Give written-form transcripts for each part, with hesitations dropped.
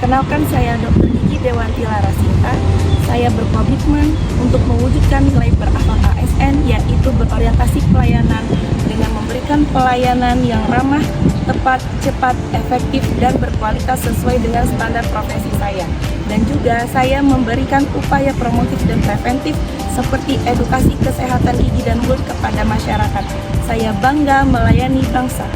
Perkenalkan, saya Dr. Gigi Dewanti Larasinta. Saya berkomitmen untuk mewujudkan nilai berakhlak ASN, yaitu berorientasi pelayanan dengan memberikan pelayanan yang ramah, tepat, cepat, efektif, dan berkualitas sesuai dengan standar profesi saya. Dan juga saya memberikan upaya promotif dan preventif seperti edukasi kesehatan gigi dan mulut kepada masyarakat. Saya bangga melayani bangsa.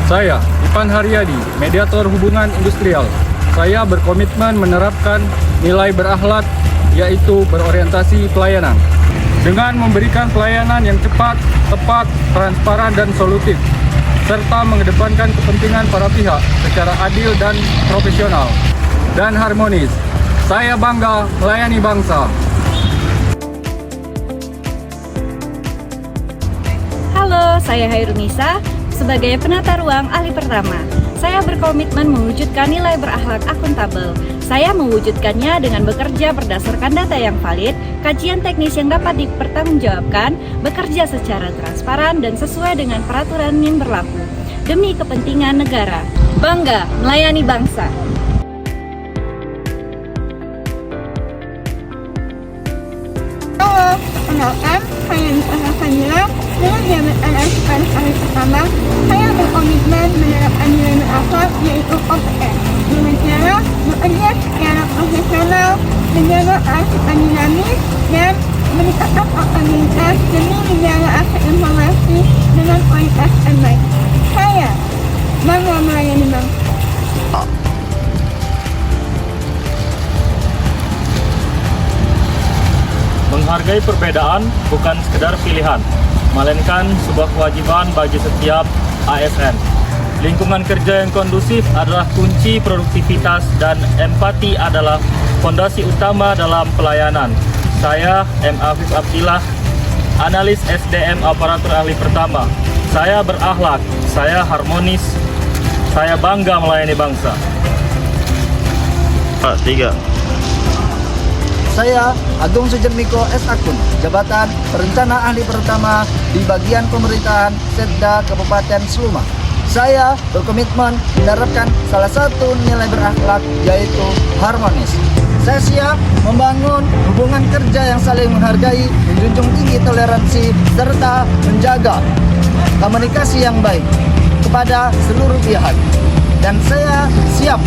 Saya, Ipan Haryadi, mediator hubungan industrial. Saya berkomitmen menerapkan nilai berakhlak, yaitu berorientasi pelayanan. Dengan memberikan pelayanan yang cepat, tepat, transparan, dan solutif, serta mengedepankan kepentingan para pihak secara adil dan profesional dan harmonis. Saya bangga melayani bangsa. Halo, saya Hairunisa. Sebagai penata ruang ahli pertama, saya berkomitmen mewujudkan nilai berakhlak akuntabel. Saya mewujudkannya dengan bekerja berdasarkan data yang valid, kajian teknis yang dapat dipertanggungjawabkan, bekerja secara transparan dan sesuai dengan peraturan yang berlaku, demi kepentingan negara. Bangga melayani bangsa. Halo, kenalkan, saya Nisa Hassanila. Dengan jabatan Sekretaris Ahli Pertama, saya berkomitmen menerapkan nilai berakhlak, yaitu OPS, dengan cara bekerja secara profesional, menjaga kearifan dinamis, dan meningkatkan akuntabilitas demi menjaga akses informasi dengan kualitas terbaik. Saya bangga melayani bangsa. Menghargai perbedaan bukan sekedar pilihan, melainkan sebuah kewajiban bagi setiap ASN. Lingkungan kerja yang kondusif adalah kunci produktivitas dan empati adalah fondasi utama dalam pelayanan. Saya M. Afif Abdillah, analis SDM aparatur ahli pertama. Saya berakhlak, saya harmonis, saya bangga melayani bangsa. 3. Saya Agung Sujermiko S. Akun, jabatan Perencana Ahli Pertama di bagian pemerintahan Setda Kabupaten Seluma. Saya berkomitmen menerapkan salah satu nilai berakhlak, yaitu harmonis. Saya siap membangun hubungan kerja yang saling menghargai, menjunjung tinggi toleransi, serta menjaga komunikasi yang baik kepada seluruh pihak. Dan saya siap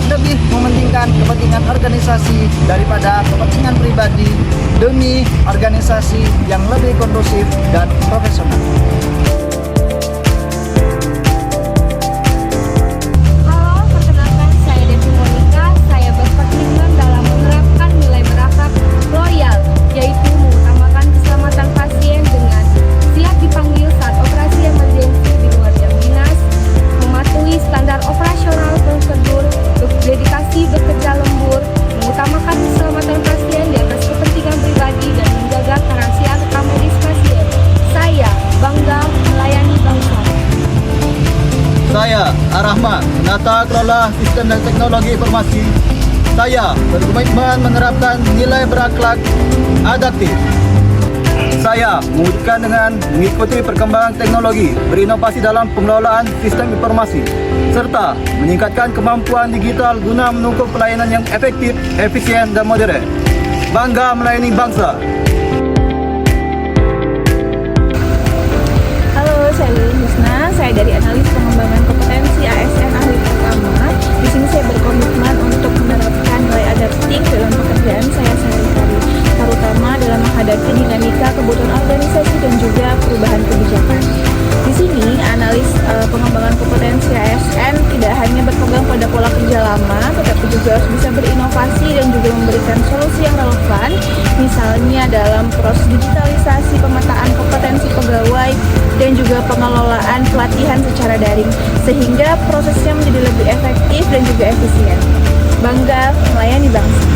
lebih mementingkan kepentingan organisasi daripada kepentingan pribadi demi organisasi yang lebih kondusif dan profesional. Halo, perkenalkan saya Devi Monika. Saya berkomitmen dalam menerapkan nilai berakhlak loyal, yaitu mengutamakan keselamatan pasien dengan siap dipanggil saat operasi emergensi di luar jam dinas, mematuhi standar operasional prosedur, dedikasi bekerja lembur, mengutamakan keselamatan pasien di atas kepentingan pribadi dan menjaga kerahasiaan rekam medis pasien. Saya bangga melayani bangsa. Saya Arahma, penata kelola sistem dan teknologi informasi. Saya berkomitmen menerapkan nilai berakhlak adaptif. Saya mewujudkan dengan mengikuti perkembangan teknologi, berinovasi dalam pengelolaan sistem informasi, serta meningkatkan kemampuan digital guna menunggu pelayanan yang efektif, efisien, dan modern. Bangga melayani bangsa. Halo, saya Lili Husna. Saya dari analis pengembangan kompetensi ASN ahli pertama. Di sini saya berkomitmen untuk menerapkan nilai adaptif dalam pekerjaan saya sehari-hari, terutama dalam menghadapi dinamika kebutuhan organisasi dan juga perubahan kebijakan. Di sini, analis pengembangan kompetensi ASN tidak hanya berpegang pada pola kerja lama, tetapi juga harus bisa berinovasi dan juga memberikan solusi yang relevan, misalnya dalam proses digitalisasi, pemetaan kompetensi pegawai, dan juga pengelolaan pelatihan secara daring, sehingga prosesnya menjadi lebih efektif dan juga efisien. Bangga melayani bangsa.